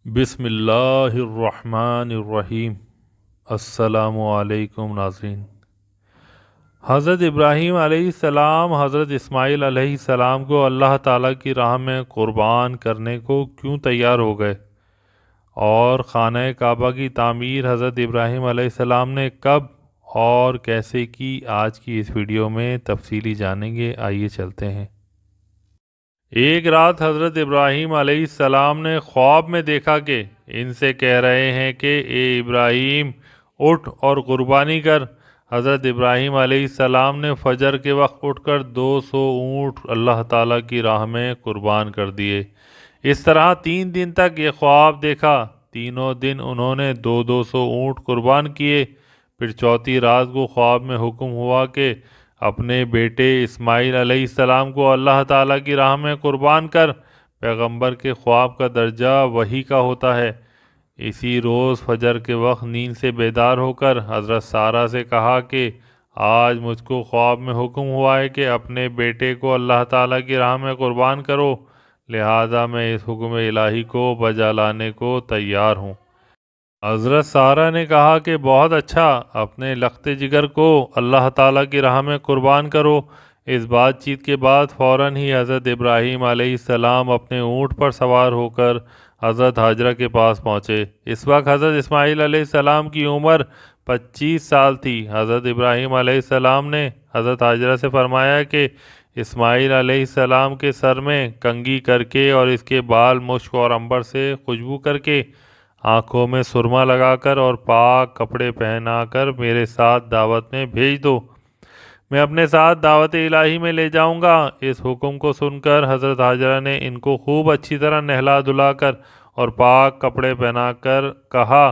بسم اللہ الرحمن الرحیم۔ السلام علیکم ناظرین۔ حضرت ابراہیم علیہ السلام حضرت اسماعیل علیہ السلام کو اللہ تعالیٰ کی راہ میں قربان کرنے کو کیوں تیار ہو گئے، اور خانہ کعبہ کی تعمیر حضرت ابراہیم علیہ السلام نے کب اور کیسے کی، آج کی اس ویڈیو میں تفصیلی جانیں گے۔ آئیے چلتے ہیں۔ ایک رات حضرت ابراہیم علیہ السلام نے خواب میں دیکھا کہ ان سے کہہ رہے ہیں کہ اے ابراہیم اٹھ اور قربانی کر۔ حضرت ابراہیم علیہ السلام نے فجر کے وقت اٹھ کر 200 اونٹ اللہ تعالیٰ کی راہ میں قربان کر دیے۔ اس طرح 3 دن تک یہ خواب دیکھا۔ تینوں دن انہوں نے 200 اونٹ قربان کیے۔ پھر چوتھی رات کو خواب میں حکم ہوا کہ اپنے بیٹے اسماعیل علیہ السلام کو اللہ تعالیٰ کی راہ میں قربان کر۔ پیغمبر کے خواب کا درجہ وحی کا ہوتا ہے۔ اسی روز فجر کے وقت نیند سے بیدار ہو کر حضرت سارہ سے کہا کہ آج مجھ کو خواب میں حکم ہوا ہے کہ اپنے بیٹے کو اللہ تعالیٰ کی راہ میں قربان کرو، لہذا میں اس حکم الہی کو بجا لانے کو تیار ہوں۔ حضرت سارہ نے کہا کہ بہت اچھا، اپنے لخت جگر کو اللہ تعالیٰ کی راہ میں قربان کرو۔ اس بات چیت کے بعد فوراً ہی حضرت ابراہیم علیہ السلام اپنے اونٹ پر سوار ہو کر حضرت ہاجرہ کے پاس پہنچے۔ اس وقت حضرت اسماعیل علیہ السلام کی عمر 25 سال تھی۔ حضرت ابراہیم علیہ السلام نے حضرت ہاجرہ سے فرمایا کہ اسماعیل علیہ السلام کے سر میں کنگھی کر کے اور اس کے بال مشک اور عنبر سے خوشبو کر کے، آنکھوں میں سرما لگا کر اور پاک کپڑے پہنا کر میرے ساتھ دعوت میں بھیج دو، میں اپنے ساتھ دعوت الہی میں لے جاؤں گا۔ اس حکم کو سن کر حضرت ہاجرہ نے ان کو خوب اچھی طرح نہلا دھلا کر اور پاک کپڑے پہنا کر کہا،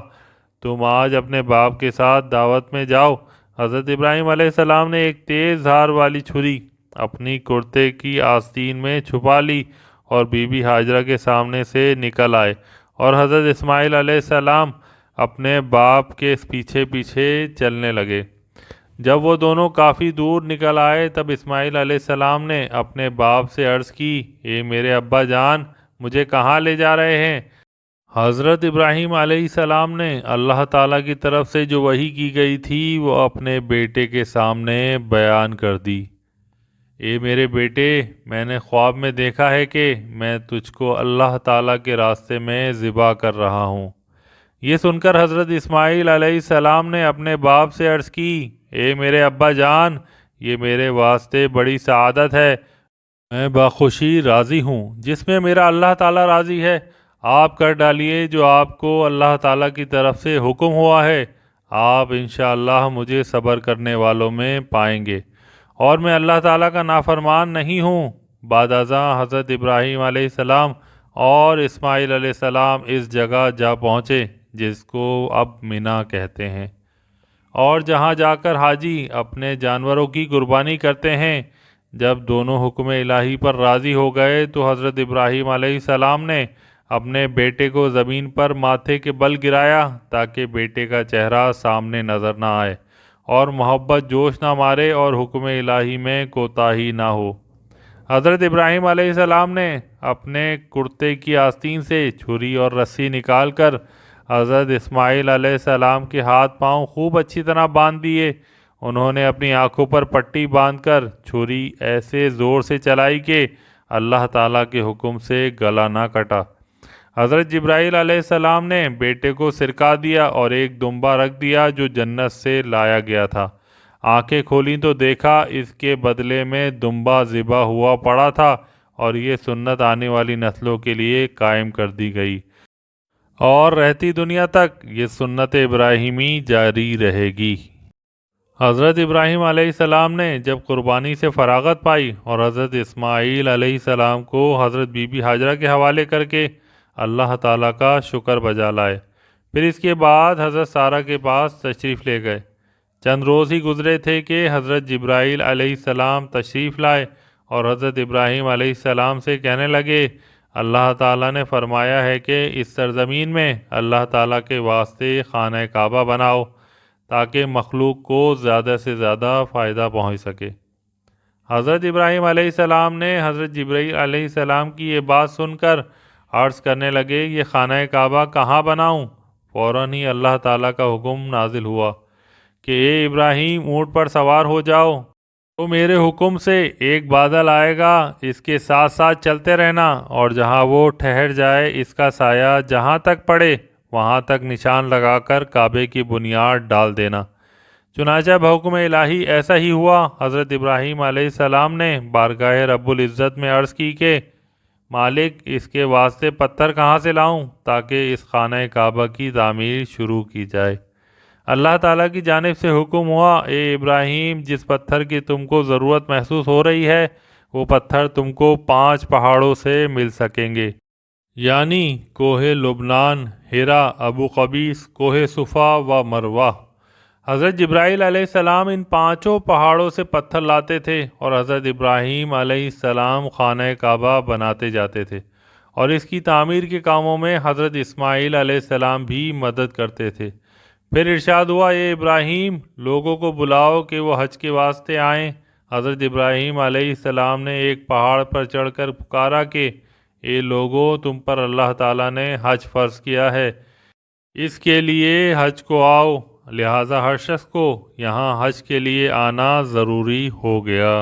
تم آج اپنے باپ کے ساتھ دعوت میں جاؤ۔ حضرت ابراہیم علیہ السلام نے ایک تیز دھار والی چھری اپنی کرتے کی آستین میں چھپا لی اور بی بی ہاجرہ کے سامنے سے نکل آئے، اور حضرت اسماعیل علیہ السلام اپنے باپ کے پیچھے پیچھے چلنے لگے۔ جب وہ دونوں کافی دور نکل آئے تب اسماعیل علیہ السلام نے اپنے باپ سے عرض کی، اے میرے ابا جان، مجھے کہاں لے جا رہے ہیں؟ حضرت ابراہیم علیہ السلام نے اللہ تعالیٰ کی طرف سے جو وحی کی گئی تھی وہ اپنے بیٹے کے سامنے بیان کر دی۔ اے میرے بیٹے، میں نے خواب میں دیکھا ہے کہ میں تجھ کو اللہ تعالیٰ کے راستے میں ذبح کر رہا ہوں۔ یہ سن کر حضرت اسماعیل علیہ السلام نے اپنے باپ سے عرض کی، اے میرے ابا جان، یہ میرے واسطے بڑی سعادت ہے، میں بخوشی راضی ہوں جس میں میرا اللہ تعالیٰ راضی ہے۔ آپ کر ڈالیے جو آپ کو اللہ تعالیٰ کی طرف سے حکم ہوا ہے، آپ انشاءاللہ مجھے صبر کرنے والوں میں پائیں گے، اور میں اللہ تعالیٰ کا نافرمان نہیں ہوں۔ بعد ازاں حضرت ابراہیم علیہ السلام اور اسماعیل علیہ السلام اس جگہ جا پہنچے جس کو اب مینا کہتے ہیں، اور جہاں جا کر حاجی اپنے جانوروں کی قربانی کرتے ہیں۔ جب دونوں حکم الہی پر راضی ہو گئے تو حضرت ابراہیم علیہ السلام نے اپنے بیٹے کو زمین پر ماتھے کے بل گرایا تاکہ بیٹے کا چہرہ سامنے نظر نہ آئے اور محبت جوش نہ مارے اور حکم الہی میں کوتاہی نہ ہو۔ حضرت ابراہیم علیہ السلام نے اپنے کرتے کی آستین سے چھری اور رسی نکال کر حضرت اسماعیل علیہ السلام کے ہاتھ پاؤں خوب اچھی طرح باندھ دیے۔ انہوں نے اپنی آنکھوں پر پٹی باندھ کر چھری ایسے زور سے چلائی کہ اللہ تعالیٰ کے حکم سے گلا نہ کٹا۔ حضرت جبرائیل علیہ السلام نے بیٹے کو سرکا دیا اور ایک دمبا رکھ دیا جو جنت سے لایا گیا تھا۔ آنکھیں کھولیں تو دیکھا اس کے بدلے میں دمبا ذبح ہوا پڑا تھا، اور یہ سنت آنے والی نسلوں کے لیے قائم کر دی گئی، اور رہتی دنیا تک یہ سنت ابراہیمی جاری رہے گی۔ حضرت ابراہیم علیہ السلام نے جب قربانی سے فراغت پائی اور حضرت اسماعیل علیہ السلام کو حضرت بی بی ہاجرہ کے حوالے کر کے اللہ تعالیٰ کا شکر بجا لائے، پھر اس کے بعد حضرت سارہ کے پاس تشریف لے گئے۔ چند روز ہی گزرے تھے کہ حضرت جبرائیل علیہ السلام تشریف لائے اور حضرت ابراہیم علیہ السلام سے کہنے لگے، اللہ تعالیٰ نے فرمایا ہے کہ اس سرزمین میں اللہ تعالیٰ کے واسطے خانہ کعبہ بناؤ تاکہ مخلوق کو زیادہ سے زیادہ فائدہ پہنچ سکے۔ حضرت ابراہیم علیہ السلام نے حضرت جبرائیل علیہ السلام کی یہ بات سن کر عرض کرنے لگے یہ خانہ کعبہ کہاں بناؤں؟ فوراً ہی اللہ تعالیٰ کا حکم نازل ہوا کہ اے ابراہیم اونٹ پر سوار ہو جاؤ، تو میرے حکم سے ایک بادل آئے گا، اس کے ساتھ ساتھ چلتے رہنا، اور جہاں وہ ٹھہر جائے اس کا سایہ جہاں تک پڑے وہاں تک نشان لگا کر کعبے کی بنیاد ڈال دینا۔ چنانچہ بحکم الہی ایسا ہی ہوا۔ حضرت ابراہیم علیہ السلام نے بارگاہ رب العزت میں عرض کی کہ مالک، اس کے واسطے پتھر کہاں سے لاؤں تاکہ اس خانہ کعبہ کی تعمیر شروع کی جائے؟ اللہ تعالیٰ کی جانب سے حکم ہوا، اے ابراہیم، جس پتھر کی تم کو ضرورت محسوس ہو رہی ہے وہ پتھر تم کو 5 پہاڑوں سے مل سکیں گے، یعنی کوہ لبنان، ہرا، ابو قبیس، کوہ صفا و مروہ۔ حضرت جبرائیل علیہ السلام ان 5 پہاڑوں سے پتھر لاتے تھے اور حضرت ابراہیم علیہ السلام خانہ کعبہ بناتے جاتے تھے، اور اس کی تعمیر کے کاموں میں حضرت اسماعیل علیہ السلام بھی مدد کرتے تھے۔ پھر ارشاد ہوا، اے ابراہیم، لوگوں کو بلاؤ کہ وہ حج کے واسطے آئیں۔ حضرت ابراہیم علیہ السلام نے ایک پہاڑ پر چڑھ کر پکارا کہ اے لوگو، تم پر اللہ تعالیٰ نے حج فرض کیا ہے، اس کے لیے حج کو آؤ، لہٰذا ہر شخص کو یہاں حج کے لیے آنا ضروری ہو گیا۔